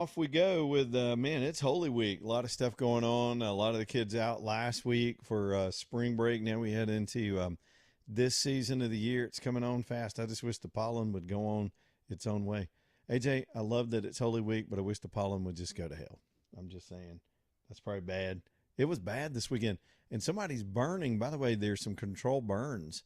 Off we go with man. It's Holy Week. A lot of stuff going on. A lot of the kids out last week for spring break. Now we head into this season of the year. It's coming on fast. I just wish the pollen would go on its own way. AJ, I love that it's Holy Week, but I wish the pollen would just go to hell. I'm just saying that's probably bad. It was bad this weekend, and somebody's burning. By the way, there's some controlled burns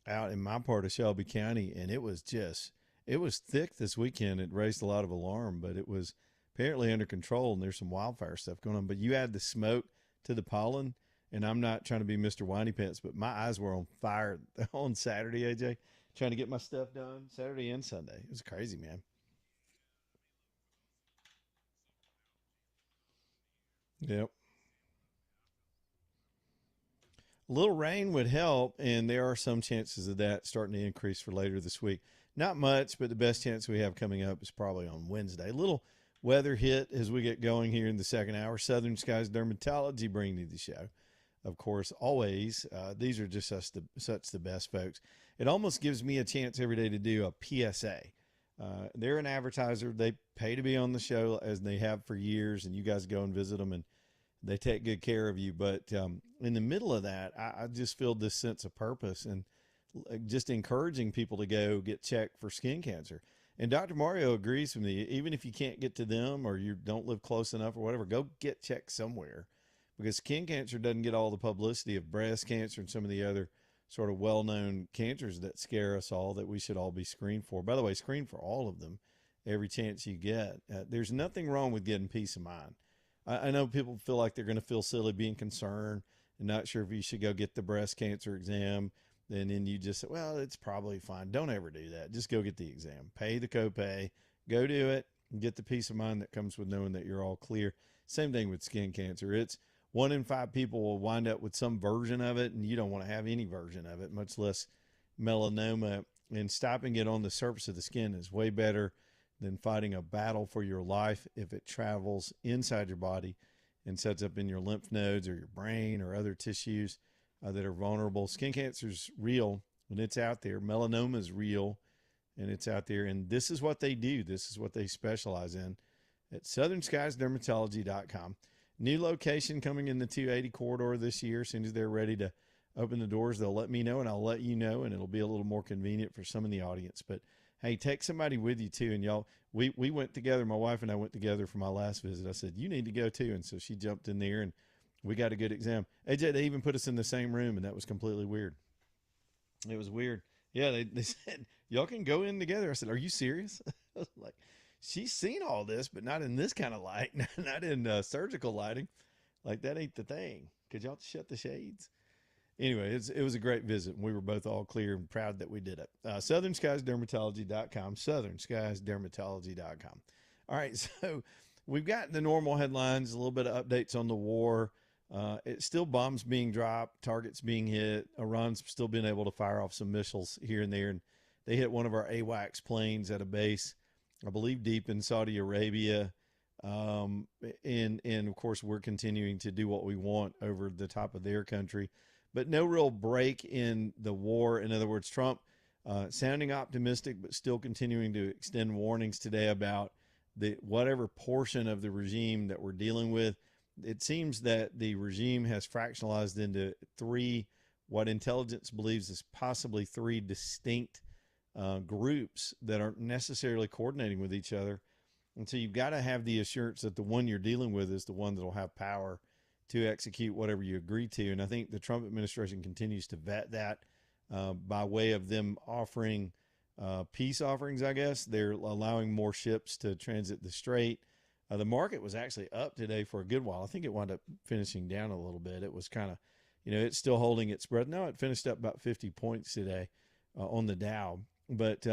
out in my part of Shelby County, and it was thick this weekend. It raised a lot of alarm, but it was apparently under control, and there's some wildfire stuff going on. But you add the smoke to the pollen, and I'm not trying to be Mr. Whiny Pants, but my eyes were on fire on Saturday, AJ, trying to get my stuff done Saturday and Sunday. It was crazy, man. Yep. A little rain would help, and there are some chances of that starting to increase for later this week. Not much, but the best chance we have coming up is probably on Wednesday. A little weather hit as we get going here in the second hour. Southern Skies Dermatology bringing you the show. Of course, always. These are just such the best folks. It almost gives me a chance every day to do a PSA. They're an advertiser. They pay to be on the show as they have for years, and you guys go and visit them, and they take good care of you. But in the middle of that, I just feel this sense of purpose and just encouraging people to go get checked for skin cancer. And Dr. Mario agrees with me. Even if you can't get to them or you don't live close enough or whatever, go get checked somewhere because skin cancer doesn't get all the publicity of breast cancer and some of the other sort of well-known cancers that scare us all that we should all be screened for. By the way, screen for all of them every chance you get. There's nothing wrong with getting peace of mind. I know people feel like they're going to feel silly being concerned and not sure if you should go get the breast cancer exam. And then you just say, well, it's probably fine. Don't ever do that. Just go get the exam. Pay the copay. Go do it. And get the peace of mind that comes with knowing that you're all clear. Same thing with skin cancer. It's 1 in 5 people will wind up with some version of it, and you don't want to have any version of it, much less melanoma. And stopping it on the surface of the skin is way better than fighting a battle for your life if it travels inside your body and sets up in your lymph nodes or your brain or other tissues that are vulnerable. Skin cancer is real and it's out there. Melanoma is real and it's out there. And this is what they do. This is what they specialize in at southernskiesdermatology.com. New location coming in the 280 corridor this year. As soon as they're ready to open the doors, they'll let me know and I'll let you know, and it'll be a little more convenient for some in the audience. But hey, take somebody with you too. And y'all, we went together. My wife and I went together for my last visit. I said, you need to go too. And so she jumped in there and we got a good exam. AJ, they even put us in the same room, and that was completely weird. It was weird. Yeah, they said, y'all can go in together. I said, are you serious? I was like, she's seen all this, but not in this kind of light, not in surgical lighting. Like, that ain't the thing. Could y'all shut the shades? Anyway, it was a great visit, and we were both all clear and proud that we did it. SouthernSkiesDermatology.com, SouthernSkiesDermatology.com. All right, so we've got the normal headlines, a little bit of updates on the war. It's still bombs being dropped, targets being hit. Iran's still been able to fire off some missiles here and there, and they hit one of our AWACS planes at a base, I believe, deep in Saudi Arabia. And of course, we're continuing to do what we want over the top of their country, but no real break in the war. In other words, Trump sounding optimistic, but still continuing to extend warnings today about the whatever portion of the regime that we're dealing with. It seems that the regime has fractionalized into three, what intelligence believes is possibly three distinct groups that aren't necessarily coordinating with each other. And so you've got to have the assurance that the one you're dealing with is the one that will have power to execute whatever you agree to. And I think the Trump administration continues to vet that by way of them offering peace offerings, I guess. They're allowing more ships to transit the strait. The market was actually up today for a good while. I think it wound up finishing down a little bit. It was kind of, it's still holding its breath. No, it finished up about 50 points today on the Dow. But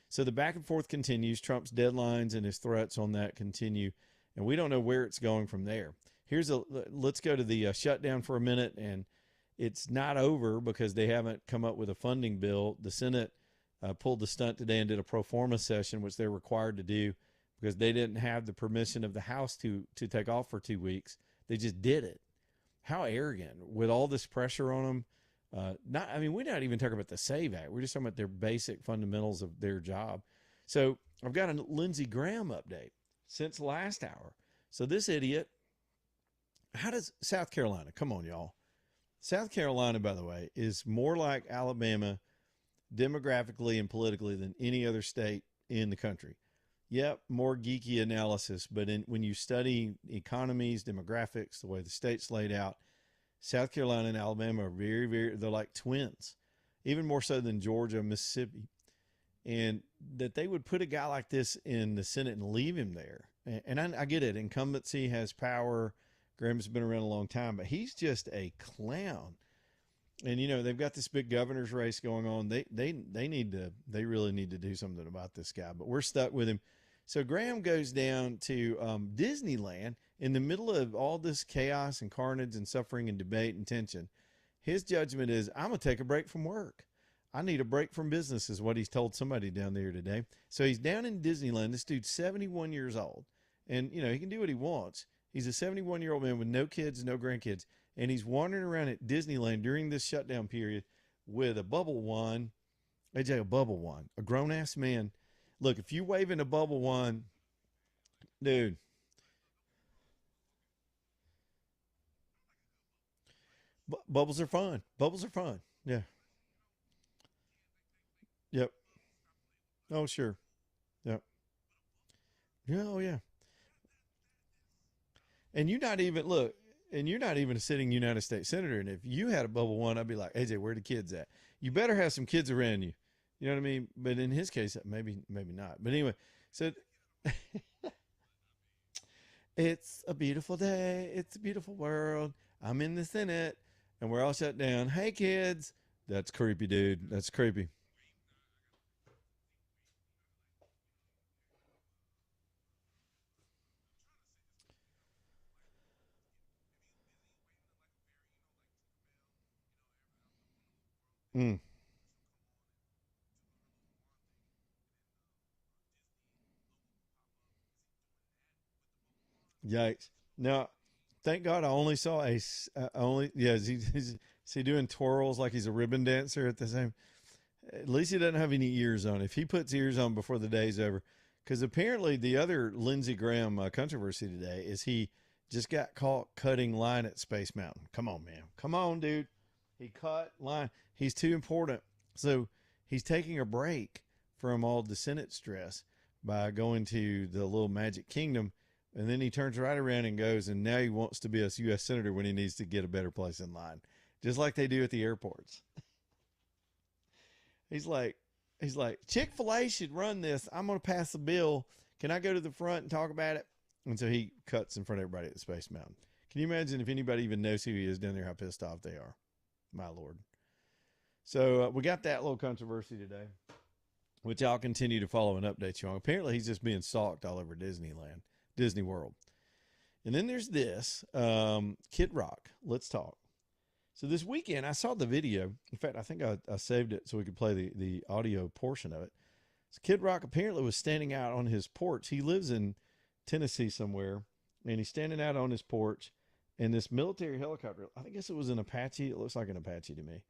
so the back and forth continues. Trump's deadlines and his threats on that continue, and we don't know where it's going from there. Let's go to the shutdown for a minute, and it's not over because they haven't come up with a funding bill. The Senate pulled the stunt today and did a pro forma session, which they're required to do because they didn't have the permission of the House to take off for 2 weeks. They just did it. How arrogant with all this pressure on them. We're not even talking about the SAVE Act. We're just talking about their basic fundamentals of their job. So I've got a Lindsey Graham update. since last hour. So this idiot, how does South Carolina? Come on, y'all. South Carolina, by the way, is more like Alabama demographically and politically than any other state in the country. Yep, more geeky analysis, but when you study economies, demographics, the way the state's laid out, South Carolina and Alabama are they're like twins, even more so than Georgia and Mississippi. And that they would put a guy like this in the Senate and leave him there. And I get it. Incumbency has power. Graham's been around a long time, but he's just a clown. And, you know, they've got this big governor's race going on. They really need to do something about this guy, but we're stuck with him. So Graham goes down to Disneyland in the middle of all this chaos and carnage and suffering and debate and tension. His judgment is, I'm going to take a break from work. I need a break from business is what he's told somebody down there today. So he's down in Disneyland. This dude's 71 years old. And, you know, he can do what he wants. He's a 71-year-old man with no kids, no grandkids. And he's wandering around at Disneyland during this shutdown period with a bubble wand. AJ, a bubble wand. A grown-ass man. Look, if you wave in a bubble wand, dude. Bubbles are fun. Bubbles are fun. Yeah. Yep. Oh, sure. Yep. Yeah. Oh, yeah. And you're not even, look, and you're not even a sitting United States senator. And if you had a bubble one, I'd be like, AJ, where the kids at? You better have some kids around you. You know what I mean? But in his case, maybe not. But anyway, so it's a beautiful day. It's a beautiful world. I'm in the Senate and we're all shut down. Hey, kids. That's creepy, dude. That's creepy. Mm, yikes. Now, thank God I only saw only, yeah, is he doing twirls like he's a ribbon dancer at the same? At least he doesn't have any ears on. If he puts ears on before the day's over, because apparently the other Lindsey Graham controversy today is he just got caught cutting line at Space Mountain. Come on, man. Come on, dude. He cut line. He's too important. So he's taking a break from all the Senate stress by going to the little Magic Kingdom. And then he turns right around and goes, and now he wants to be a U.S. Senator when he needs to get a better place in line, just like they do at the airports. He's like, Chick-fil-A should run this. I'm going to pass a bill. Can I go to the front and talk about it? And so he cuts in front of everybody at the Space Mountain. Can you imagine if anybody even knows who he is down there, how pissed off they are? My Lord. So we got that little controversy today, which I'll continue to follow and update you on. Apparently, he's just being stalked all over Disneyland, Disney World. And then there's this Kid Rock. Let's talk. So this weekend, I saw the video. In fact, I think I saved it so we could play the audio portion of it. So Kid Rock apparently was standing out on his porch. He lives in Tennessee somewhere, and he's standing out on his porch, and this military helicopter, I guess it was an Apache. It looks like an Apache to me.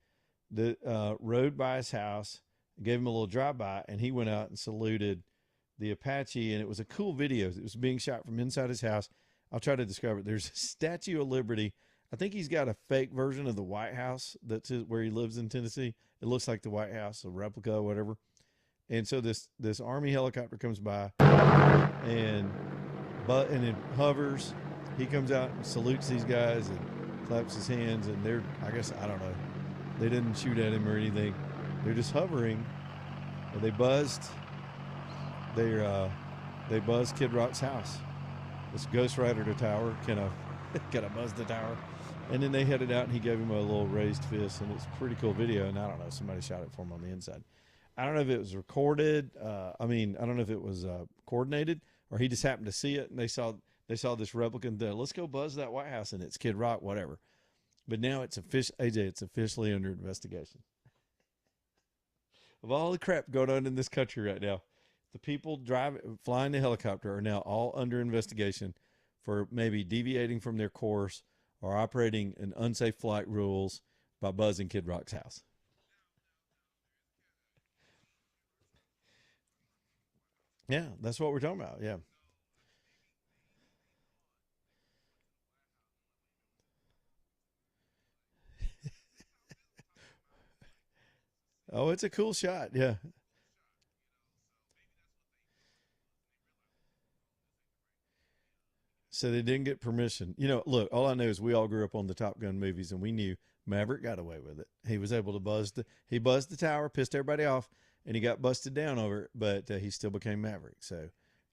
The rode by his house, gave him a little drive-by, and he went out and saluted the Apache, and it was a cool video. It was being shot from inside his house. I'll try to describe it. There's a Statue of Liberty. I think he's got a fake version of the White House that's where he lives in Tennessee. It looks like the White House, a replica or whatever. And so this Army helicopter comes by and it hovers. He comes out and salutes these guys and claps his hands. And they're, I guess, I don't know. They didn't shoot at him or anything. They're just hovering. And they buzzed. They buzzed Kid Rock's house. This Ghost Rider to tower. Can I buzz the tower? And then they headed out and he gave him a little raised fist, and it's a pretty cool video. And I don't know, somebody shot it for him on the inside. I don't know if it was recorded. I don't know if it was coordinated, or he just happened to see it and they saw this replicant. Let's go buzz that White House, and it's Kid Rock, whatever. But now it's it's officially under investigation. Of all the crap going on in this country right now, the people flying the helicopter are now all under investigation for maybe deviating from their course or operating in unsafe flight rules by buzzing Kid Rock's house. Yeah, that's what we're talking about. Yeah. Oh, it's a cool shot. Yeah. So they didn't get permission. Look, all I know is we all grew up on the Top Gun movies, and we knew Maverick got away with it. He was able to he buzzed the tower, pissed everybody off, and he got busted down over it, but he still became Maverick. So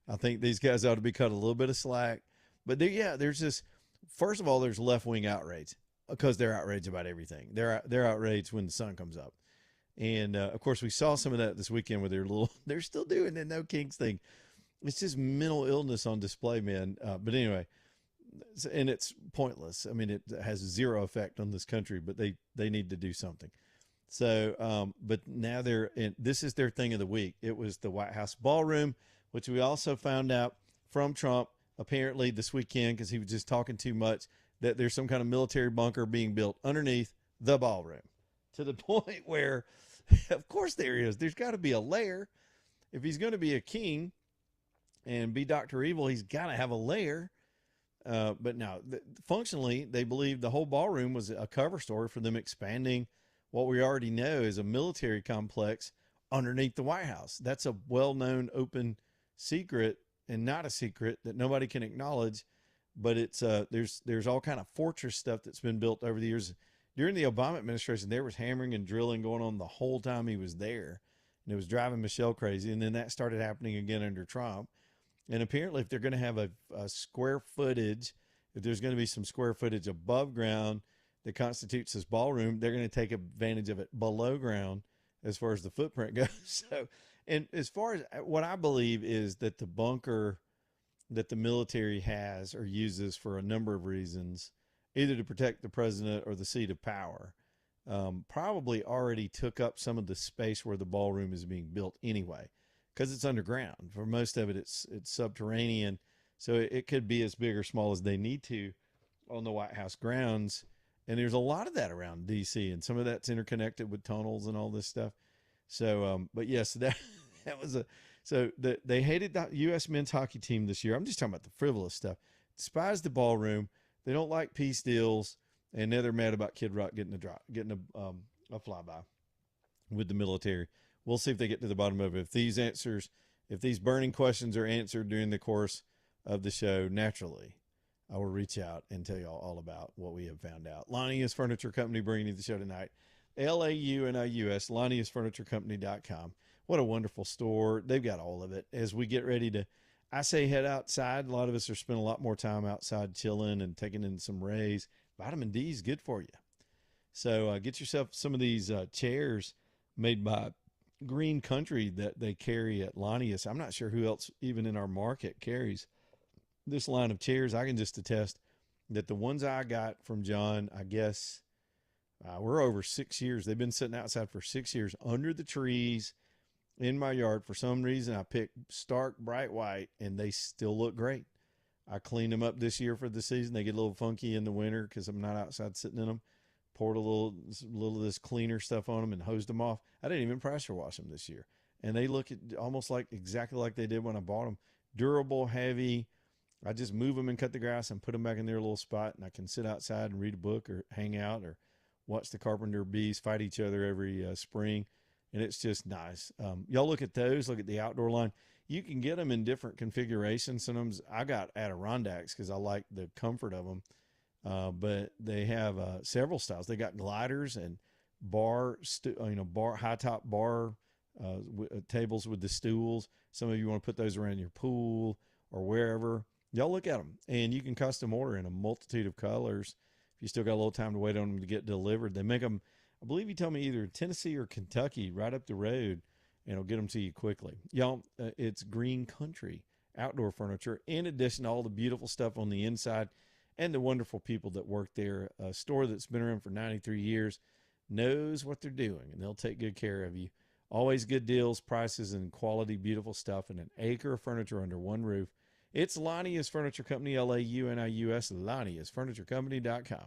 I think these guys ought to be cut a little bit of slack. But yeah, there's this. First of all, there's left wing outrage because they're outraged about everything. They're outraged when the sun comes up. And of course, we saw some of that this weekend with they're still doing the no kings thing. It's just mental illness on display, man. But anyway, and it's pointless. I mean, it has zero effect on this country, but they need to do something. So, but now this is their thing of the week. It was the White House ballroom, which we also found out from Trump apparently this weekend because he was just talking too much that there's some kind of military bunker being built underneath the ballroom to the point where, of course, there is. There's got to be a lair. If he's going to be a king and be Dr. Evil, he's got to have a lair. But no, functionally, they believe the whole ballroom was a cover story for them expanding what we already know is a military complex underneath the White House. That's a well-known open secret and not a secret that nobody can acknowledge. But it's there's all kind of fortress stuff that's been built over the years. During the Obama administration, there was hammering and drilling going on the whole time he was there, and it was driving Michelle crazy. And then that started happening again under Trump. And apparently, if they're going to have a square footage, if there's going to be some square footage above ground that constitutes this ballroom, they're going to take advantage of it below ground as far as the footprint goes. So, and as far as what I believe is that the bunker that the military has or uses for a number of reasons, either to protect the president or the seat of power, probably already took up some of the space where the ballroom is being built anyway, because it's underground. For most of it, it's subterranean, so it could be as big or small as they need to on the White House grounds. And there's a lot of that around D.C., and some of that's interconnected with tunnels and all this stuff. So, but yes, that was they hated the U.S. men's hockey team this year. I'm just talking about the frivolous stuff. Despised the ballroom. They don't like peace deals, and now they're mad about Kid Rock getting a flyby with the military. We'll see if they get to the bottom of it. If these burning questions are answered during the course of the show, naturally, I will reach out and tell y'all all about what we have found out. Lanius Furniture Company bringing you the show tonight. Launius, LaniusFurnitureCompany.com. What a wonderful store. They've got all of it. As we get ready to, I say head outside. A lot of us are spending a lot more time outside chilling and taking in some rays. Vitamin D is good for you. So get yourself some of these chairs made by Green Country that they carry at Lanius. I'm not sure who else even in our market carries this line of chairs. I can just attest that the ones I got from John, I guess we're over 6 years. They've been sitting outside for 6 years under the trees in my yard. For some reason, I picked stark bright white, and they still look great. I cleaned them up this year for the season. They get a little funky in the winter because I'm not outside sitting in them. Poured a little of this cleaner stuff on them and hosed them off. I didn't even pressure wash them this year. And they look almost like exactly like they did when I bought them. Durable, heavy. I just move them and cut the grass and put them back in their little spot, and I can sit outside and read a book or hang out or watch the carpenter bees fight each other every spring, and it's just nice. Y'all look at those. Look at the outdoor line. You can get them in different configurations. Sometimes I got Adirondacks because I like the comfort of them, but they have several styles. They got gliders and high top bar tables with the stools. Some of you want to put those around your pool or wherever. Y'all look at them, and you can custom order in a multitude of colors. If you still got a little time to wait on them to get delivered, they make them, I believe you told me either Tennessee or Kentucky right up the road, and it'll get them to you quickly. Y'all, it's Green Country outdoor furniture, in addition to all the beautiful stuff on the inside and the wonderful people that work there. A store that's been around for 93 years, knows what they're doing, and they'll take good care of you. Always good deals, prices, and quality, beautiful stuff, and an acre of furniture under one roof. It's Lanius Furniture Company, Launius, LaniusFurnitureCompany.com.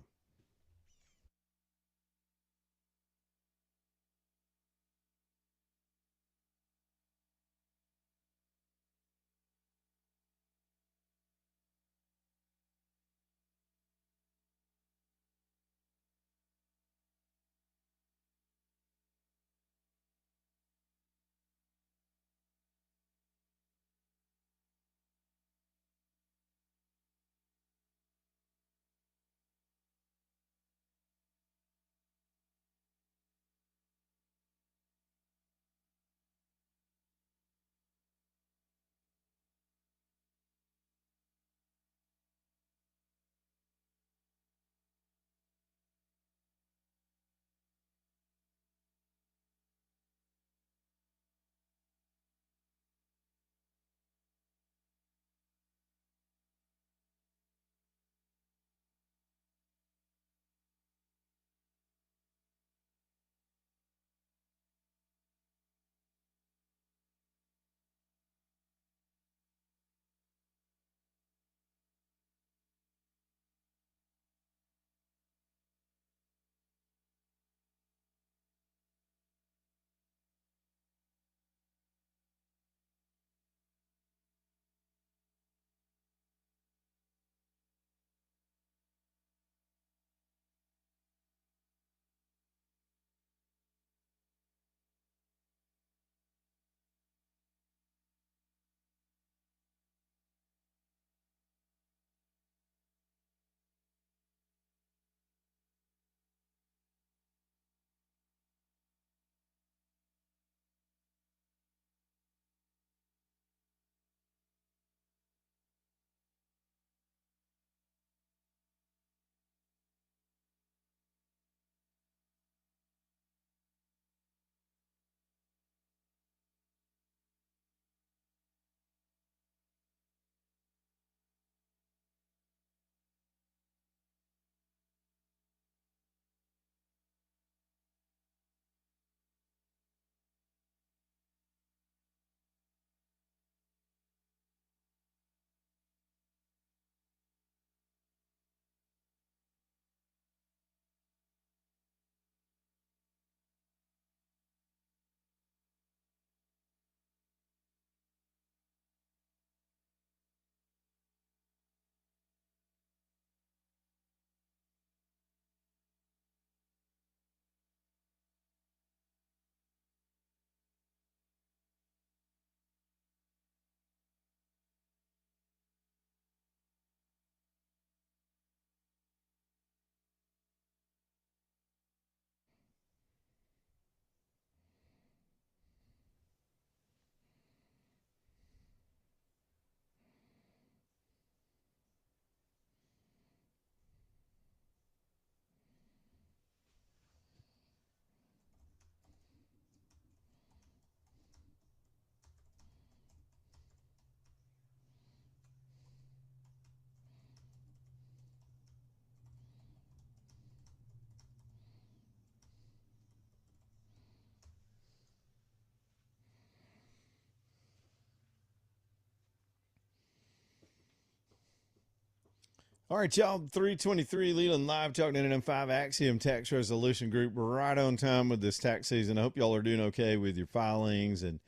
All right, y'all. 323 Leland Live Talk 99.5 Axiom Tax Resolution Group. We're right on time with this tax season. I hope y'all are doing okay with your filings and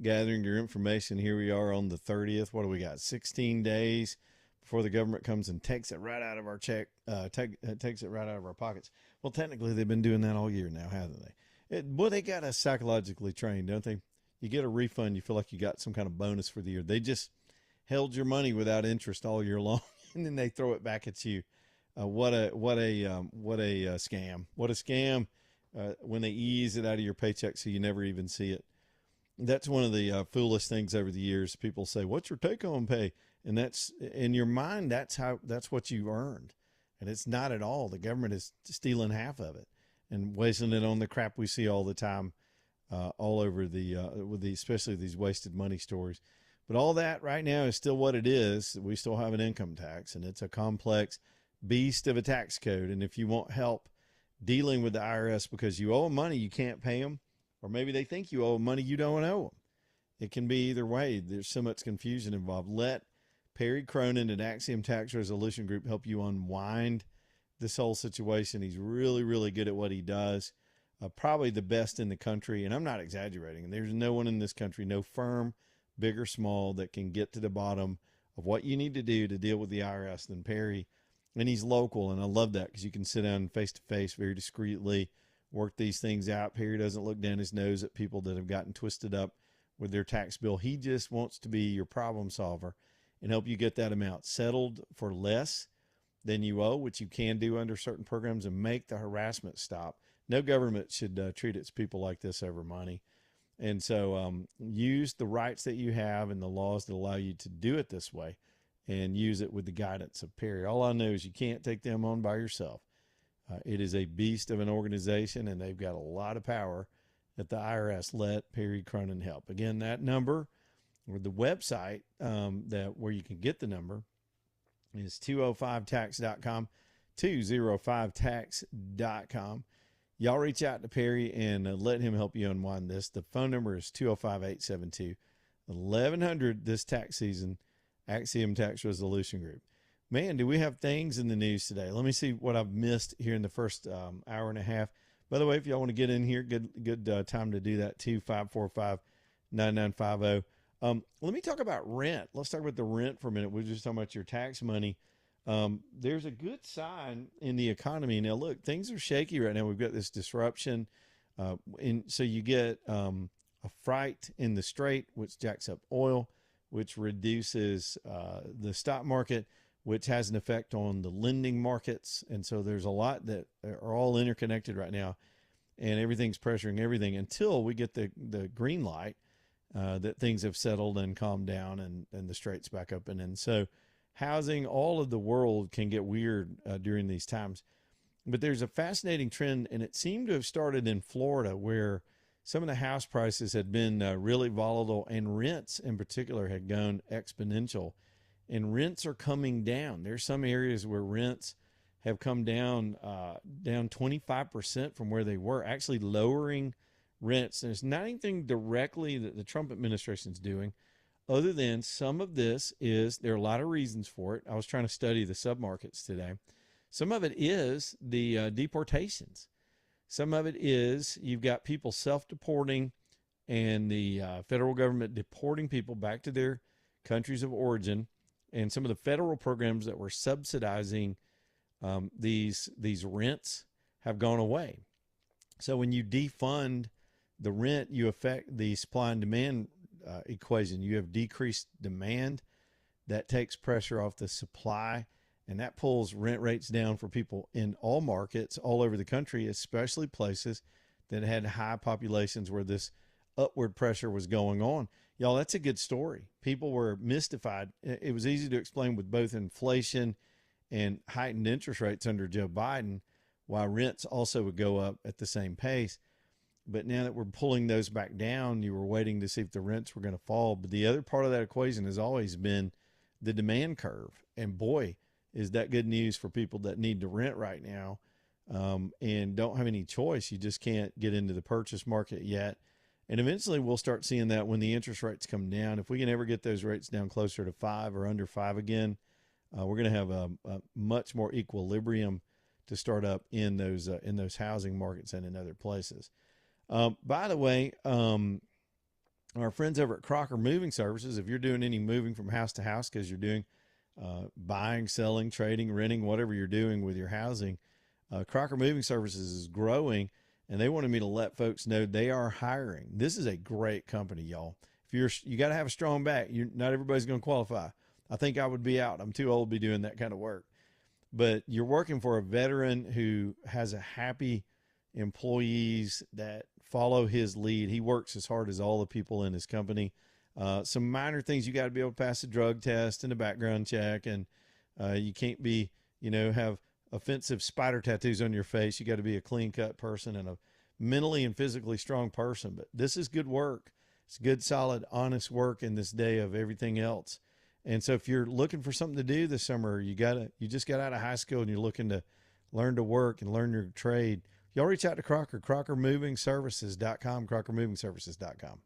gathering your information. Here we are on the 30th. What do we got? 16 days before the government comes and takes it right out of our takes it right out of our pockets. Well, technically, they've been doing that all year now, haven't they? Boy, they got us psychologically trained, don't they? You get a refund, you feel like you got some kind of bonus for the year. They just held your money without interest all year long, and then they throw it back at you. What a scam! What a scam! When they ease it out of your paycheck so you never even see it. That's one of the foolish things over the years. People say, "What's your take-home pay?" And that's in your mind. That's what you earned, and it's not at all. The government is stealing half of it and wasting it on the crap we see all the time, all over especially these wasted money stories. But all that right now is still what it is. We still have an income tax, and it's a complex beast of a tax code. And if you want help dealing with the IRS because you owe them money, you can't pay them, or maybe they think you owe them money, you don't owe them. It can be either way. There's so much confusion involved. Let Perry Cronin at Axiom Tax Resolution Group help you unwind this whole situation. He's really, really good at what he does. Probably the best in the country, and I'm not exaggerating. There's no one in this country, no firm, big or small, that can get to the bottom of what you need to do to deal with the IRS than Perry. And he's local, and I love that because you can sit down face to face very discreetly, work these things out. Perry doesn't look down his nose at people that have gotten twisted up with their tax bill. He just wants to be your problem solver and help you get that amount settled for less than you owe, which you can do under certain programs, and make the harassment stop. No government should treat its people like this over money. And so use the rights that you have and the laws that allow you to do it this way, and use it with the guidance of Perry. All I know is you can't take them on by yourself. It is a beast of an organization, and they've got a lot of power at the IRS. Let Perry Cronin help. Again, that number, or the website where you can get the number, is 205tax.com, 205tax.com. Y'all reach out to Perry and let him help you unwind this. The phone number is 205-872-1100 this tax season, Axiom Tax Resolution Group. Man, do we have things in the news today? Let me see what I've missed here in the first hour and a half. By the way, if y'all want to get in here, good time to do that too, 545-9950. Let me talk about rent. Let's talk about the rent for a minute. We're just talking about your tax money. There's a good sign in the economy. Now, look, things are shaky right now. We've got this disruption. So you get a fright in the strait, which jacks up oil, which reduces the stock market, which has an effect on the lending markets. And so there's a lot that are all interconnected right now, and everything's pressuring everything until we get the green light that things have settled and calmed down and the strait's back open. And so housing, all of the world can get weird during these times. But there's a fascinating trend, and it seemed to have started in Florida, where some of the house prices had been really volatile, and rents in particular had gone exponential. And rents are coming down. There's some areas where rents have come down 25% from where they were, actually lowering rents. There's not anything directly that the Trump administration is doing, other than some of this is, there are a lot of reasons for it. I was trying to study the submarkets today. Some of it is the deportations. Some of it is you've got people self-deporting, and the federal government deporting people back to their countries of origin. And some of the federal programs that were subsidizing these rents have gone away. So when you defund the rent, you affect the supply and demand equation. You have decreased demand. That takes pressure off the supply, and that pulls rent rates down for people in all markets all over the country, especially places that had high populations where this upward pressure was going on. Y'all, that's a good story. People were mystified. It was easy to explain with both inflation and heightened interest rates under Joe Biden, why rents also would go up at the same pace. But now that we're pulling those back down, you were waiting to see if the rents were going to fall. But the other part of that equation has always been the demand curve. And boy, is that good news for people that need to rent right now and don't have any choice. You just can't get into the purchase market yet. And eventually we'll start seeing that when the interest rates come down. If we can ever get those rates down closer to 5 or under 5 again, We're going to have a much more equilibrium to start up in those housing markets and in other places. By the way, our friends over at Crocker Moving Services, if you're doing any moving from house to house because you're doing buying, selling, trading, renting, whatever you're doing with your housing, Crocker Moving Services is growing, and they wanted me to let folks know they are hiring. This is a great company, y'all. If you got to have a strong back. Not everybody's going to qualify. I think I would be out. I'm too old to be doing that kind of work. But you're working for a veteran who has a happy employees that follow his lead. He works as hard as all the people in his company. Some minor things, you got to be able to pass a drug test and a background check, and you can't be, have offensive spider tattoos on your face. You got to be a clean cut person and a mentally and physically strong person. But this is good work. It's good, solid, honest work in this day of everything else. And so if you're looking for something to do this summer, you just got out of high school and you're looking to learn to work and learn your trade, y'all reach out to Crocker, crockermovingservices.com, crockermovingservices.com.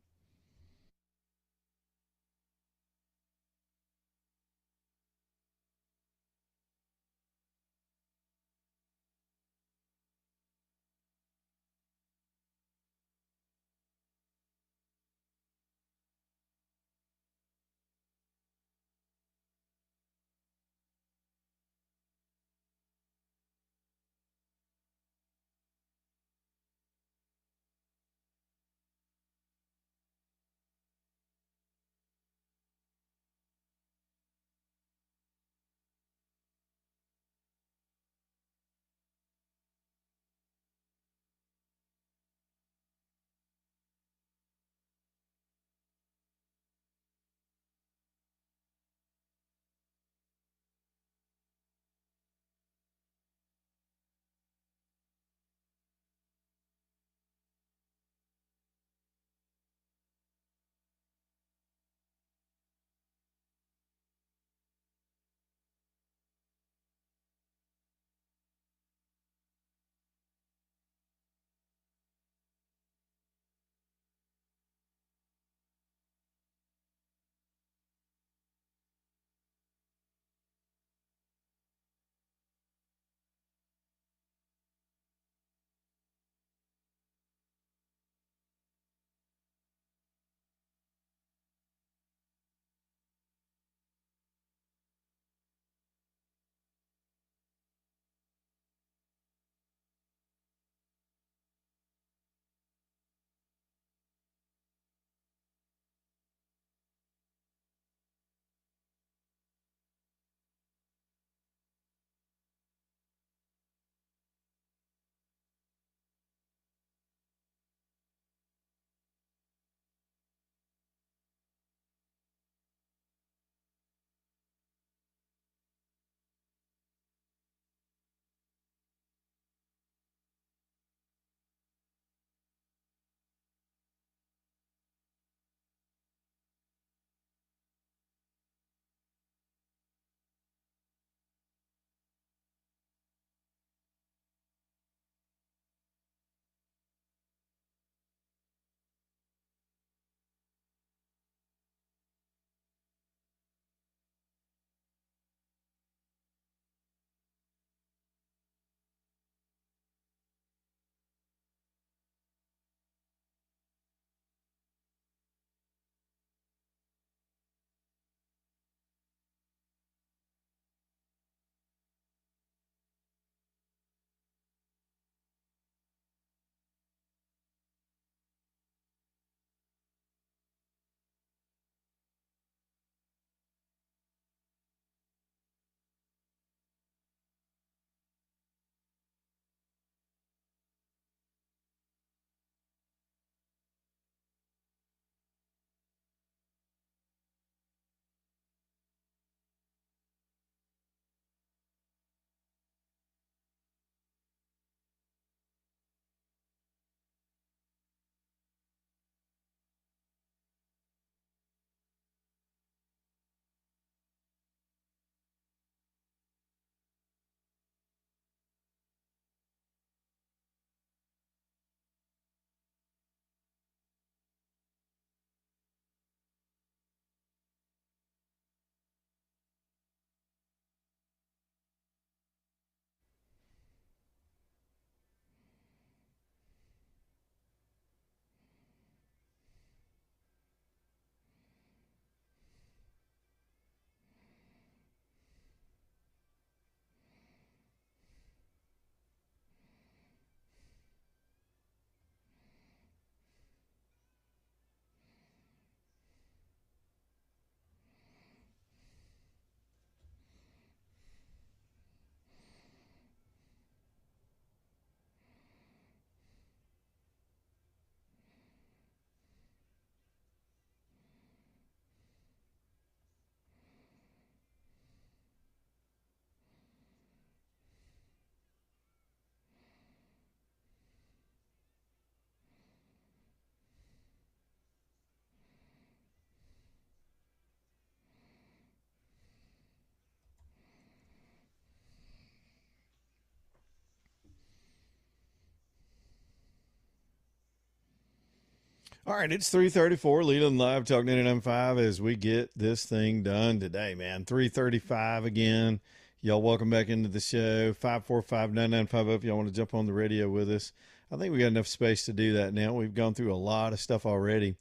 All right, it's 3:34. Leland Live, Talk 99.5 as we get this thing done today, man. 3:35 again. Y'all welcome back into the show. 545-9950 if y'all want to jump on the radio with us. I think we got enough space to do that now. We've gone through a lot of stuff already.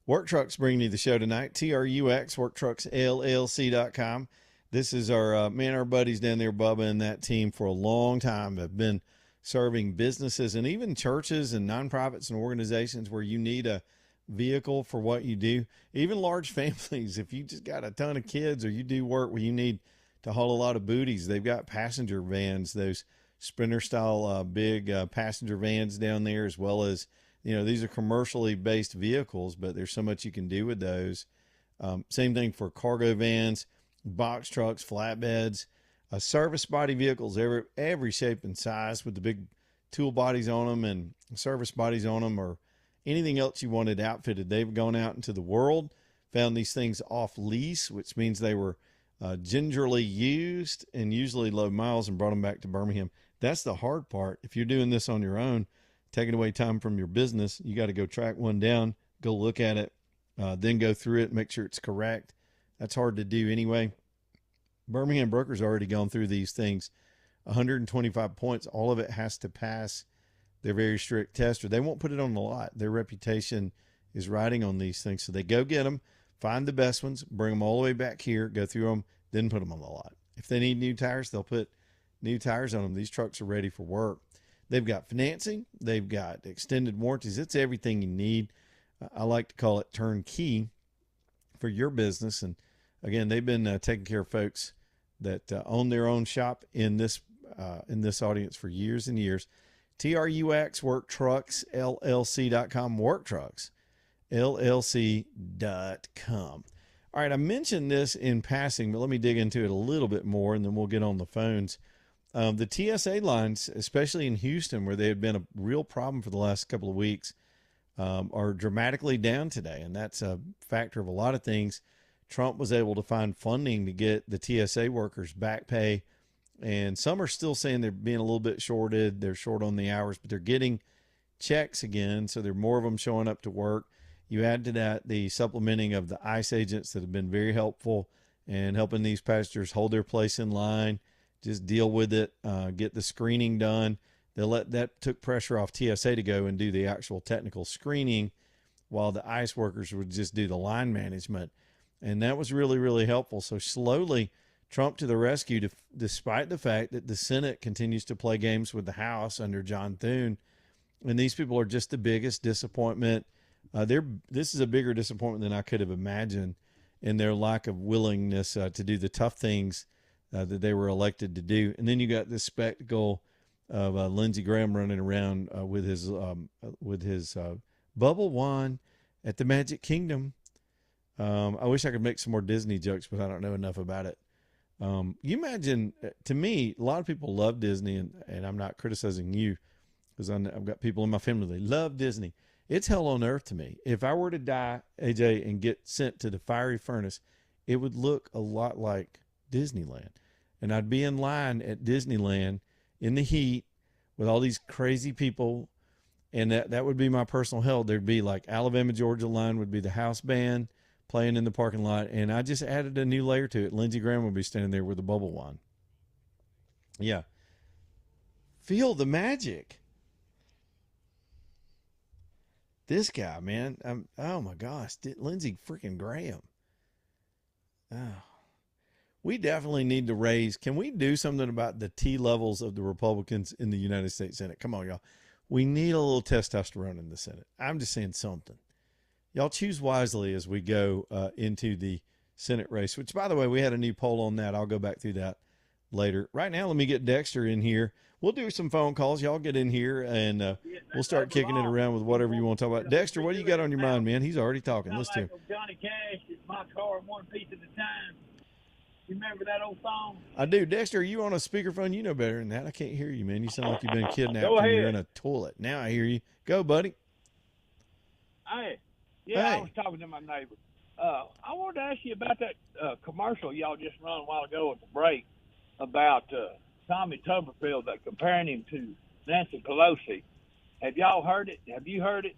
Work Trucks bringing you the show tonight. TRUX, WorkTrucksLLC.com. This is our buddies down there, Bubba, and that team for a long time have been serving businesses and even churches and nonprofits and organizations where you need a vehicle for what you do. Even large families, if you just got a ton of kids or you do work where you need to haul a lot of booties, they've got passenger vans, those Sprinter style big passenger vans down there, as well as, these are commercially based vehicles, but there's so much you can do with those. Same thing for cargo vans, box trucks, flatbeds, service body vehicles, every shape and size with the big tool bodies on them and service bodies on them, or anything else you wanted outfitted. They've gone out into the world, found these things off lease, which means they were gingerly used and usually low miles, and brought them back to Birmingham. That's the hard part. If you're doing this on your own, taking away time from your business, you got to go track one down, go look at it, then go through it, make sure it's correct. That's hard to do anyway. Birmingham Broker's already gone through these things, 125 points. All of it has to pass their very strict test, or they won't put it on the lot. Their reputation is riding on these things. So they go get them, find the best ones, bring them all the way back here, go through them, then put them on the lot. If they need new tires, they'll put new tires on them. These trucks are ready for work. They've got financing. They've got extended warranties. It's everything you need. I like to call it turnkey for your business. And again, they've been taking care of folks that own their own shop in this audience for years and years. TRUX, WorkTrucksLLC.com, WorkTrucksLLC.com. All right, I mentioned this in passing, but let me dig into it a little bit more, and then we'll get on the phones. The TSA lines, especially in Houston, where they had been a real problem for the last couple of weeks, are dramatically down today, and that's a factor of a lot of things. Trump was able to find funding to get the TSA workers back pay, and some are still saying they're being a little bit shorted. They're short on the hours, but they're getting checks again, so there are more of them showing up to work. You add to that the supplementing of the ICE agents that have been very helpful and helping these passengers hold their place in line, just deal with it, get the screening done. That took pressure off TSA to go and do the actual technical screening, while the ICE workers would just do the line management. And that was really, really helpful. So slowly, Trump to the rescue, despite the fact that the Senate continues to play games with the House under John Thune. And these people are just the biggest disappointment. This is a bigger disappointment than I could have imagined in their lack of willingness to do the tough things that they were elected to do. And then you got this spectacle of Lindsey Graham running around with his bubble wand at the Magic Kingdom. I wish I could make some more Disney jokes, but I don't know enough about it. You imagine, to me, a lot of people love Disney, and I'm not criticizing you, because I've got people in my family, they love Disney. It's hell on earth to me. If I were to die, AJ, and get sent to the fiery furnace, it would look a lot like Disneyland. And I'd be in line at Disneyland in the heat with all these crazy people, and that would be my personal hell. There'd be like Alabama, Georgia line would be the house band playing in the parking lot, and I just added a new layer to it. Lindsey Graham would be standing there with a bubble wand. Yeah. Feel the magic. This guy, man, oh my gosh, Lindsey freaking Graham. Oh. We definitely need to raise. Can we do something about the T levels of the Republicans in the United States Senate? Come on, y'all. We need a little testosterone in the Senate. I'm just saying something. Y'all choose wisely as we go into the Senate race, which, by the way, we had a new poll on that. I'll go back through that later. Right now, let me get Dexter in here. We'll do some phone calls. Y'all get in here, and we'll start kicking it around with whatever you want to talk about. Dexter, what do you got on your mind, man? He's already talking. Listen to him. Johnny Cash, it's my car one piece at a time. You remember that old song? I do. Dexter, are you on a speakerphone? You know better than that. I can't hear you, man. You sound like you've been kidnapped and you're in a toilet. Now I hear you. Go, buddy. Hey. I was talking to my neighbor. I wanted to ask you about that commercial y'all just run a while ago at the break about Tommy Tuberville, comparing him to Nancy Pelosi. Have y'all heard it? Have you heard it?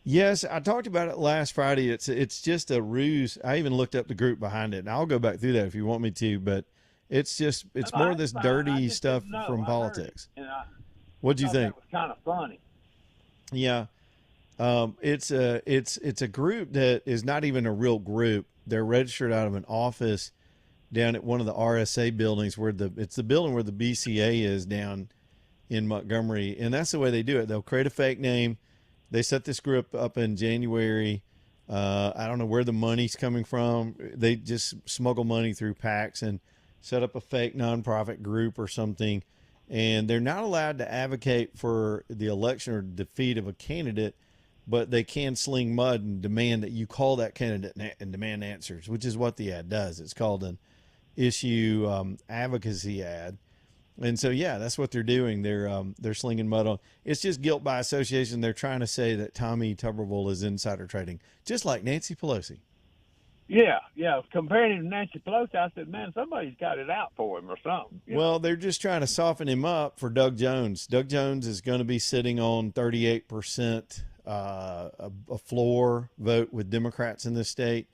Yes, I talked about it last Friday. It's just a ruse. I even looked up the group behind it, and I'll go back through that if you want me to. But it's more of That's this fine. I dirty just stuff didn't know. from I heard it, politics. and I What'd you thought think? that was kind of funny. Yeah, it's a group that is not even a real group. They're registered out of an office down at one of the RSA buildings where it's the building where the BCA is down in Montgomery, and that's the way they do it. They'll create a fake name. They set this group up in January. I don't know where the money's coming from. They just smuggle money through PACs and set up a fake nonprofit group or something. And they're not allowed to advocate for the election or defeat of a candidate, but they can sling mud and demand that you call that candidate and demand answers, which is what the ad does. It's called an issue advocacy ad. And so, yeah, that's what they're doing. They're slinging mud on. It's just guilt by association. They're trying to say that Tommy Tuberville is insider trading, just like Nancy Pelosi. Yeah. Comparing him to Nancy Pelosi, I said, man, somebody's got it out for him or something. Well, they're just trying to soften him up for Doug Jones. Doug Jones is going to be sitting on 38% a floor vote with Democrats in this state.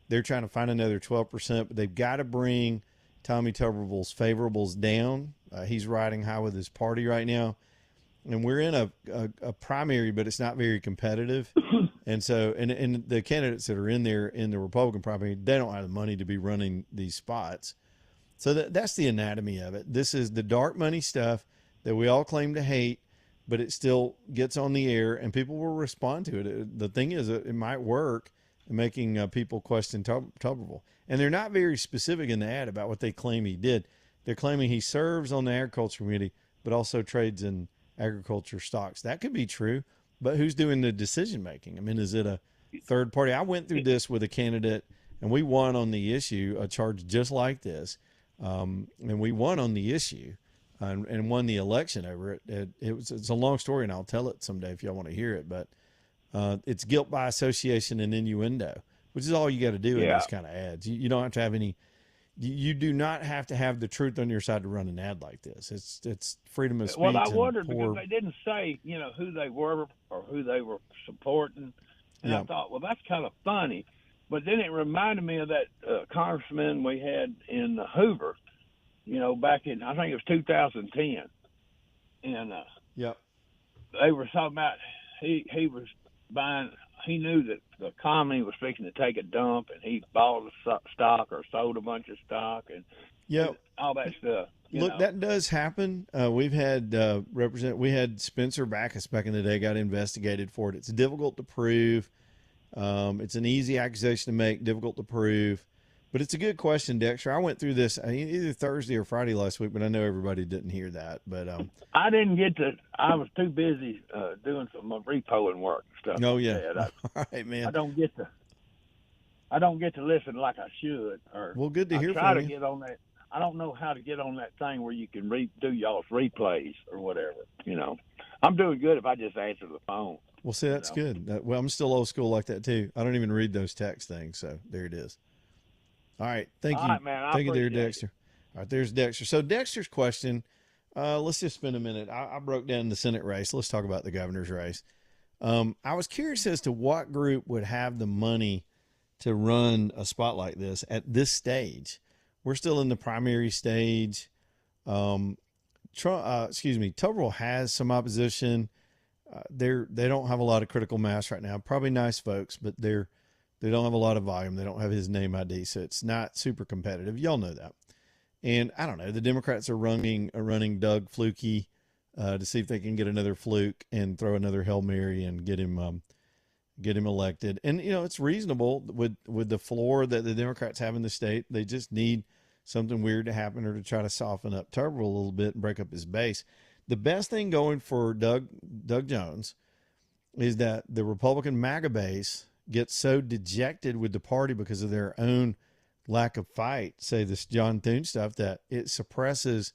They're trying to find another 12%, but they've got to bring Tommy Tuberville's favorables down. He's riding high with his party right now. And we're in a primary, but it's not very competitive. And so, and the candidates that are in there in the Republican primary, they don't have the money to be running these spots. So that's the anatomy of it. This is the dark money stuff that we all claim to hate, but it still gets on the air and people will respond to it. The thing is, it might work in making people question Tuberville. And they're not very specific in the ad about what they claim he did. They're claiming he serves on the agriculture committee, but also trades in agriculture stocks. That could be true, but who's doing the decision making? I mean, is it a third party? I went through this with a candidate, and we won on the issue, a charge just like this, and we won on the issue, and won the election over it. It's a long story, and I'll tell it someday if y'all want to hear it. But it's guilt by association and innuendo, which is all you got to do in this kind of ads. You don't have to have any. You do not have to have the truth on your side to run an ad like this. It's freedom of speech. Well, I wondered because they didn't say, who they were or who they were supporting. And I thought, well, that's kind of funny. But then it reminded me of that congressman we had in Hoover, back in, I think it was 2010. And they were talking about he was buying. He knew that the economy was fixing to take a dump, and he bought a stock or sold a bunch of stock and all that stuff. Look, that does happen. We've had we had Spencer Backus back in the day got investigated for it. It's difficult to prove. It's an easy accusation to make, difficult to prove. But it's a good question, Dexter. I went through this either Thursday or Friday last week, but I know everybody didn't hear that. But I didn't get to. I was too busy doing some repoing work and stuff. Oh yeah, all right, man. I don't get to listen like I should. Well, good to hear try from to you. get on that. I don't know how to get on that thing where you can do y'all's replays or whatever. I'm doing good if I just answer the phone. Well, see, that's good. Well, I'm still old school like that too. I don't even read those text things. So there it is. All right. Thank you. All right, man. Thank you there, Dexter. All right. There's Dexter. So Dexter's question, let's just spend a minute. I broke down the Senate race. Let's talk about the governor's race. I was curious as to what group would have the money to run a spot like this at this stage. We're still in the primary stage. Tuberville has some opposition. They don't have a lot of critical mass right now. Probably nice folks, but they don't have a lot of volume. They don't have his name ID, so it's not super competitive. Y'all know that. And I don't know. The Democrats are running Doug Flukie to see if they can get another fluke and throw another Hail Mary and get him elected. And it's reasonable with the floor that the Democrats have in the state. They just need something weird to happen or to try to soften up Tuberville a little bit and break up his base. The best thing going for Doug Jones is that the Republican MAGA base gets so dejected with the party because of their own lack of fight, say this John Thune stuff, that it suppresses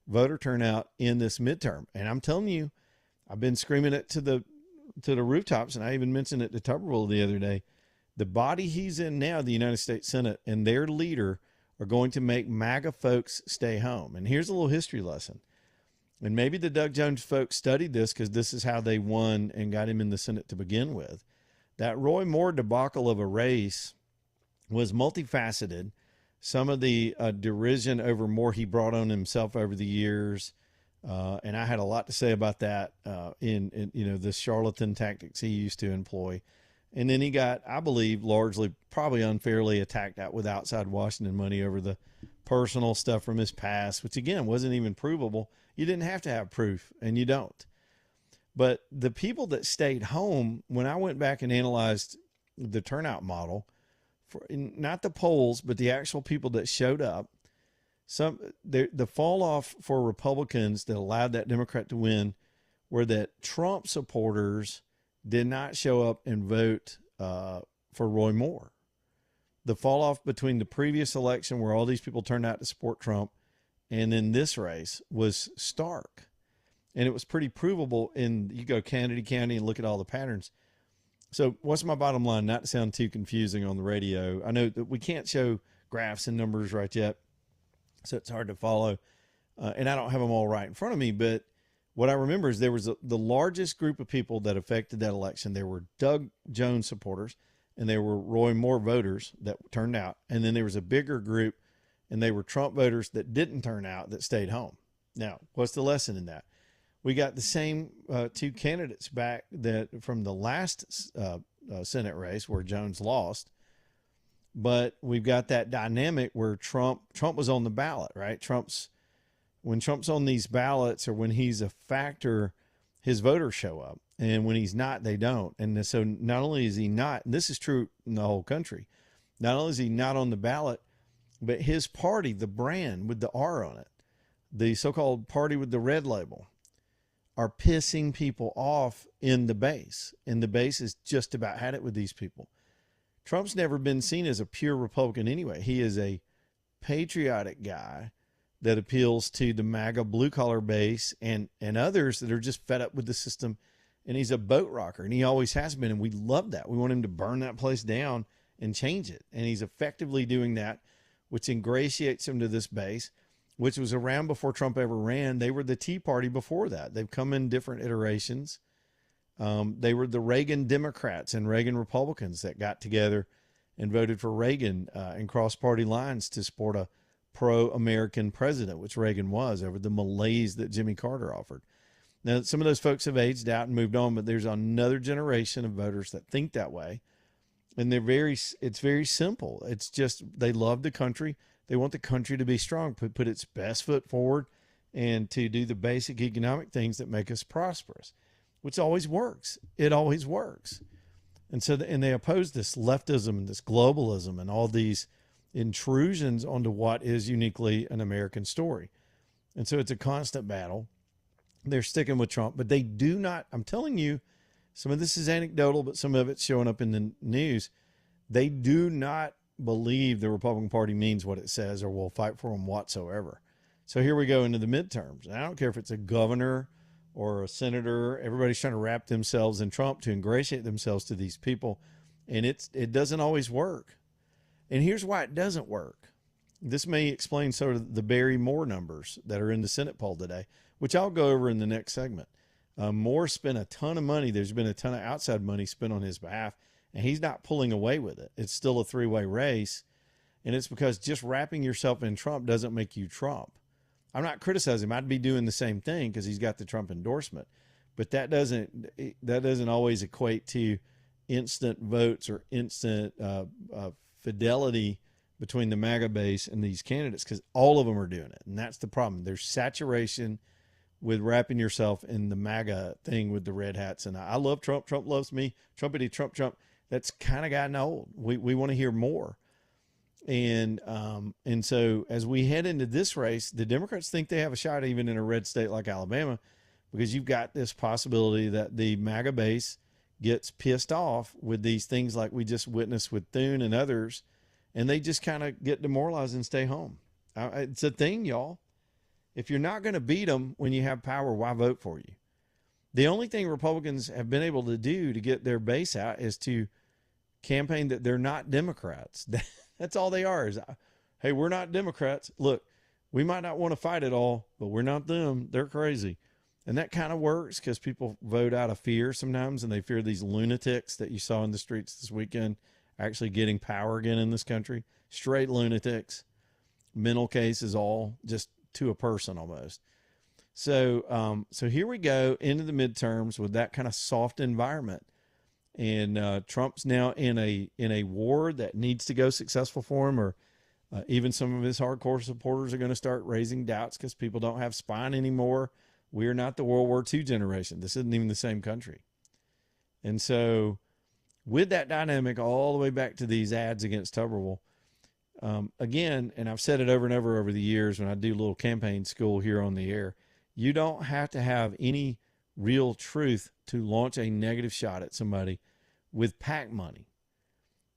voter turnout in this midterm. And I'm telling you, I've been screaming it to the rooftops, and I even mentioned it to Tuberville the other day. The body he's in now, the United States Senate, and their leader are going to make MAGA folks stay home. And here's a little history lesson. And maybe the Doug Jones folks studied this because this is how they won and got him in the Senate to begin with. That Roy Moore debacle of a race was multifaceted. Some of the derision over Moore he brought on himself over the years, and I had a lot to say about that in the charlatan tactics he used to employ. And then he got, I believe, largely, probably unfairly attacked out with outside Washington money over the personal stuff from his past, which again wasn't even provable. You didn't have to have proof, and you don't. But the people that stayed home, when I went back and analyzed the turnout model, for not the polls, but the actual people that showed up, the fall off for Republicans that allowed that Democrat to win were that Trump supporters did not show up and vote for Roy Moore. The fall off between the previous election where all these people turned out to support Trump and then this race was stark. And it was pretty provable you go Kennedy County and look at all the patterns. So what's my bottom line? Not to sound too confusing on the radio. I know that we can't show graphs and numbers right yet, so it's hard to follow. And I don't have them all right in front of me, but what I remember is there was the largest group of people that affected that election. There were Doug Jones supporters, and there were Roy Moore voters that turned out. And then there was a bigger group, and they were Trump voters that didn't turn out that stayed home. Now, what's the lesson in that? We got the same two candidates back that from the last Senate race where Jones lost, but we've got that dynamic where Trump was on the ballot, right? When Trump's on these ballots or when he's a factor, his voters show up, and when he's not, they don't. And so not only is he not, and this is true in the whole country, not only is he not on the ballot, but his party, the brand with the R on it, the so-called party with the red label, are pissing people off in the base. And the base has just about had it with these people. Trump's never been seen as a pure Republican anyway. He is a patriotic guy that appeals to the MAGA blue-collar base and others that are just fed up with the system. And he's a boat rocker, and he always has been, and we love that. We want him to burn that place down and change it. And he's effectively doing that, which ingratiates him to this base, which was around before Trump ever ran. They were the Tea Party before that. They've come in different iterations. They were the Reagan Democrats and Reagan Republicans that got together and voted for Reagan and crossed party lines to support a pro-American president, which Reagan was, over the malaise that Jimmy Carter offered. Now, some of those folks have aged out and moved on, but there's another generation of voters that think that way. And it's very simple. It's just, they love the country. They want the country to be strong, put its best foot forward, and to do the basic economic things that make us prosperous, which always works. It always works. And so, and they oppose this leftism and this globalism and all these intrusions onto what is uniquely an American story. And so it's a constant battle. They're sticking with Trump, but they do not, I'm telling you, some of this is anecdotal, but some of it's showing up in the news. They do not believe the Republican Party means what it says or will fight for them whatsoever. So here we go into the midterms. And I don't care if it's a governor or a senator. Everybody's trying to wrap themselves in Trump to ingratiate themselves to these people. And it doesn't always work. And here's why it doesn't work. This may explain sort of the Barry Moore numbers that are in the Senate poll today, which I'll go over in the next segment. Moore spent a ton of money. There's been a ton of outside money spent on his behalf, and he's not pulling away with it. It's still a three-way race, and it's because just wrapping yourself in Trump doesn't make you Trump. I'm not criticizing him. I'd be doing the same thing because he's got the Trump endorsement, but that doesn't always equate to instant votes or instant fidelity between the MAGA base and these candidates, because all of them are doing it, and that's the problem. There's saturation with wrapping yourself in the MAGA thing with the red hats. And I love Trump. Trump loves me. Trumpity Trump, Trump. That's kind of gotten old. We want to hear more. And so as we head into this race, the Democrats think they have a shot even in a red state like Alabama, because you've got this possibility that the MAGA base gets pissed off with these things like we just witnessed with Thune and others, and they just kind of get demoralized and stay home. It's a thing, y'all. If you're not going to beat them when you have power, why vote for you? The only thing Republicans have been able to do to get their base out is to campaign that they're not Democrats. That's all they are. Is, hey, we're not Democrats. Look, we might not want to fight it all, but we're not them. They're crazy. And that kind of works because people vote out of fear sometimes, and they fear these lunatics that you saw in the streets this weekend actually getting power again in this country. Straight lunatics, mental cases, all just to a person almost. So here we go into the midterms with that kind of soft environment. And Trump's now in a war that needs to go successful for him, or even some of his hardcore supporters are going to start raising doubts because people don't have spine anymore. We're not the World War II generation. This isn't even the same country. And so with that dynamic all the way back to these ads against Tuberville, again, and I've said it over and over the years when I do little campaign school here on the air, you don't have to have any real truth to launch a negative shot at somebody with PAC money.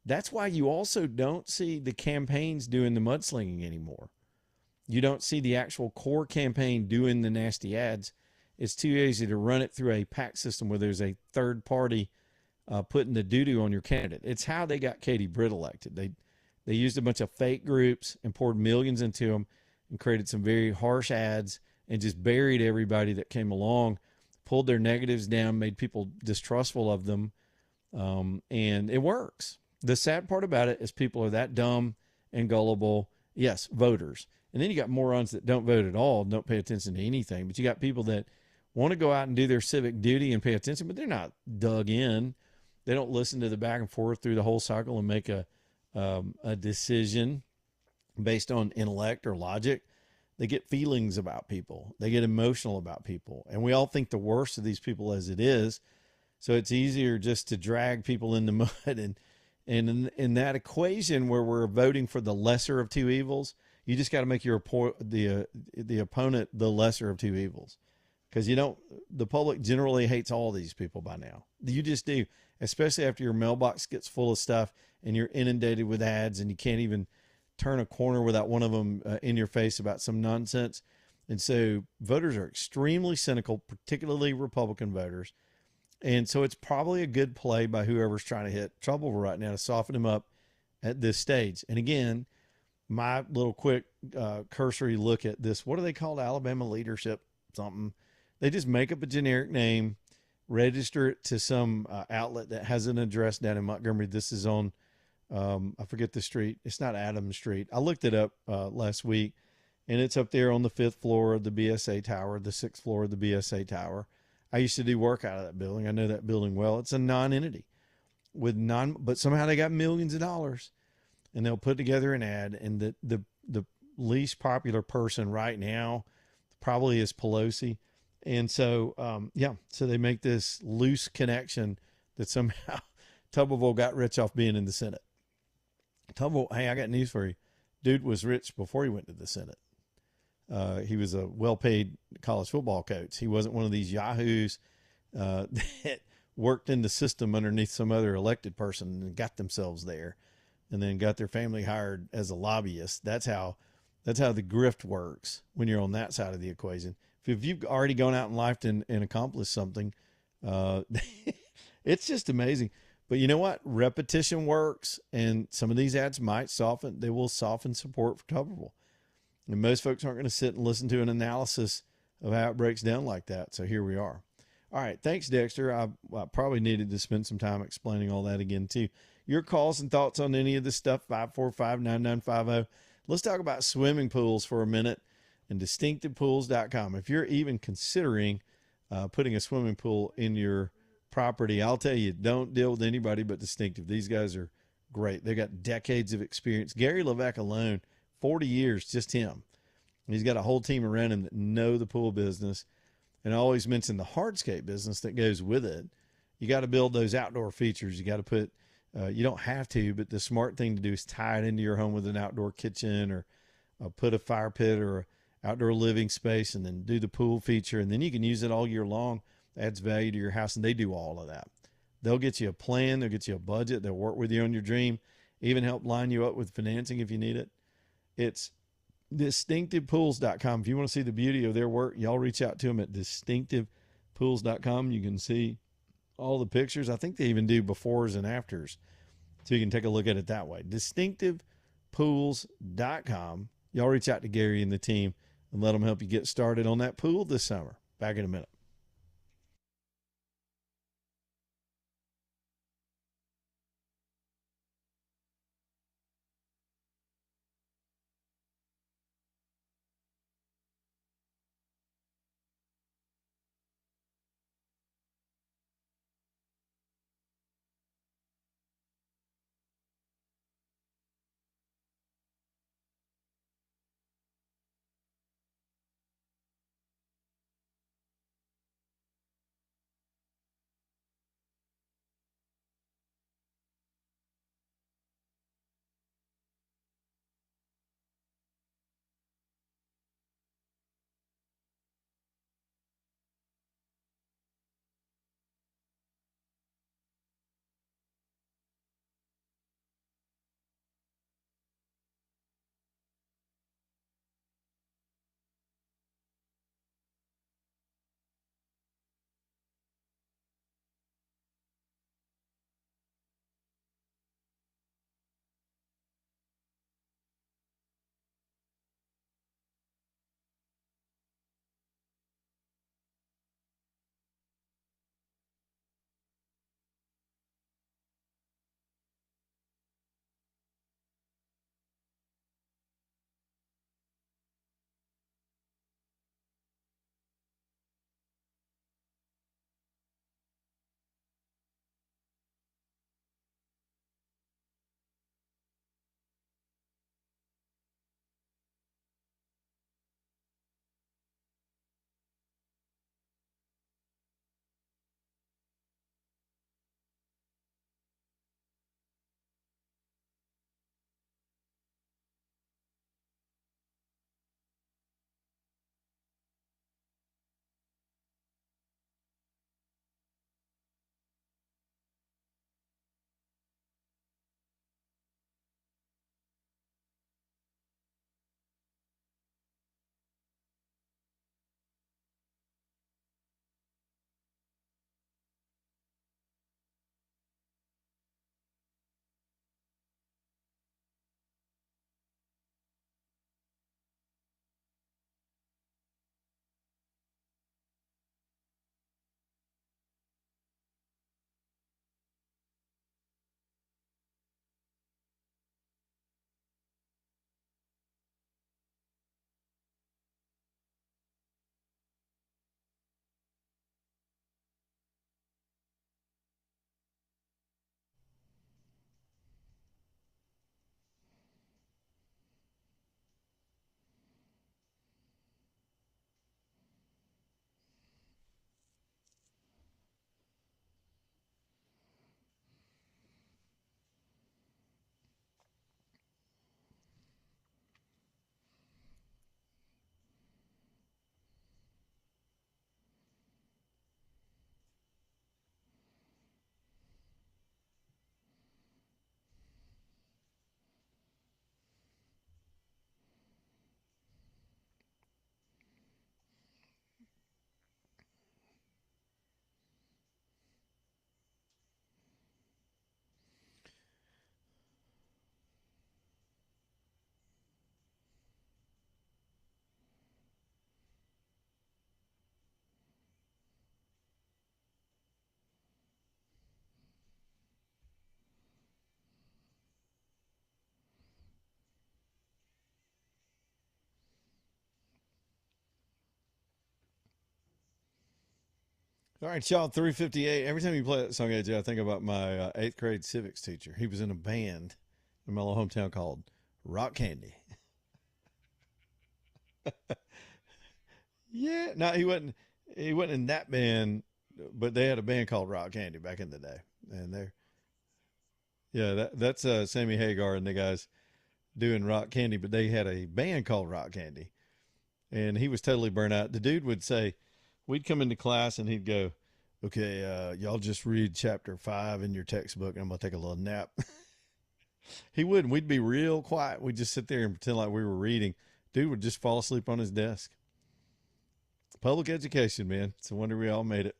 That's why you also don't see the campaigns doing the mudslinging anymore. You don't see the actual core campaign doing the nasty ads. It's too easy to run it through a PAC system where there's a third party putting the doo-doo on your candidate. It's how they got Katie Britt elected. They used a bunch of fake groups and poured millions into them and created some very harsh ads and just buried everybody that came along, pulled their negatives down, made people distrustful of them, and it works. The sad part about it is people are that dumb and gullible. Yes, voters. And then you got morons that don't vote at all, don't pay attention to anything. But you got people that want to go out and do their civic duty and pay attention, but they're not dug in. They don't listen to the back and forth through the whole cycle and make a decision based on intellect or logic. They get feelings about people. They get emotional about people. And we all think the worst of these people as it is. So it's easier just to drag people in the mud. And in that equation where we're voting for the lesser of two evils, you just got to make the opponent the lesser of two evils. Because the public generally hates all these people by now. You just do, especially after your mailbox gets full of stuff and you're inundated with ads and you can't even turn a corner without one of them in your face about some nonsense. And so voters are extremely cynical, particularly Republican voters. And so it's probably a good play by whoever's trying to hit Tuberville right now to soften him up at this stage. And again, my little quick cursory look at this, what do they call Alabama leadership something? They just make up a generic name, register it to some outlet that has an address down in Montgomery. This is on, I forget the street. It's not Adams Street. I looked it up last week, and it's up there on the 5th floor of the BSA Tower, the 6th floor of the BSA Tower. I used to do work out of that building. I know that building well. It's a non-entity but somehow they got millions of dollars, and they'll put together an ad. And the least popular person right now probably is Pelosi. And so, so they make this loose connection that somehow Tuberville got rich off being in the Senate. Tuberville, hey, I got news for you. Dude was rich before he went to the Senate. He was a well-paid college football coach. He wasn't one of these yahoos that worked in the system underneath some other elected person and got themselves there and then got their family hired as a lobbyist. That's how the grift works when you're on that side of the equation. If you've already gone out in life and accomplished something, it's just amazing. But you know what? Repetition works, and some of these ads they will soften support for Tuberville. And most folks aren't going to sit and listen to an analysis of how it breaks down like that. So here we are. All right. Thanks, Dexter. I probably needed to spend some time explaining all that again, too. Your calls and thoughts on any of this stuff, 545-9950. Let's talk about swimming pools for a minute and distinctivepools.com. If you're even considering putting a swimming pool in your property, I'll tell you, don't deal with anybody but Distinctive. These guys are great. They got decades of experience. Gary Levesque alone, 40 years, just him. He's got a whole team around him that know the pool business. And I always mention the hardscape business that goes with it. You got to build those outdoor features. You got to put, you don't have to, but the smart thing to do is tie it into your home with an outdoor kitchen or put a fire pit or outdoor living space and then do the pool feature. And then you can use it all year long. Adds value to your house. And they do all of that. They'll get you a plan. They'll get you a budget. They'll work with you on your dream, even help line you up with financing if you need it. It's distinctivepools.com. If you want to see the beauty of their work, y'all reach out to them at distinctivepools.com. You can see all the pictures. I think they even do befores and afters. So you can take a look at it that way. Distinctivepools.com. Y'all reach out to Gary and the team and let them help you get started on that pool this summer. Back in a minute. All right, y'all, 358. Every time you play that song, AJ, I think about my eighth grade civics teacher. He was in a band in my little hometown called Rock Candy. Yeah, no, he wasn't. He wasn't in that band, but they had a band called Rock Candy back in the day, and they're yeah, that's Sammy Hagar and the guys doing Rock Candy, but they had a band called Rock Candy, and he was totally burnt out. The dude would say, we'd come into class and he'd go, "Okay, y'all just read chapter 5 in your textbook, and I'm gonna take a little nap." He wouldn't. We'd be real quiet. We'd just sit there and pretend like we were reading. Dude would just fall asleep on his desk. Public education, man. It's a wonder we all made it.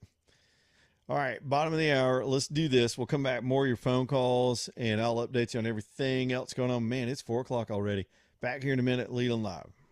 All right, bottom of the hour. Let's do this. We'll come back more of your phone calls, and I'll update you on everything else going on. Man, it's 4 o'clock already. Back here in a minute, Leland Live.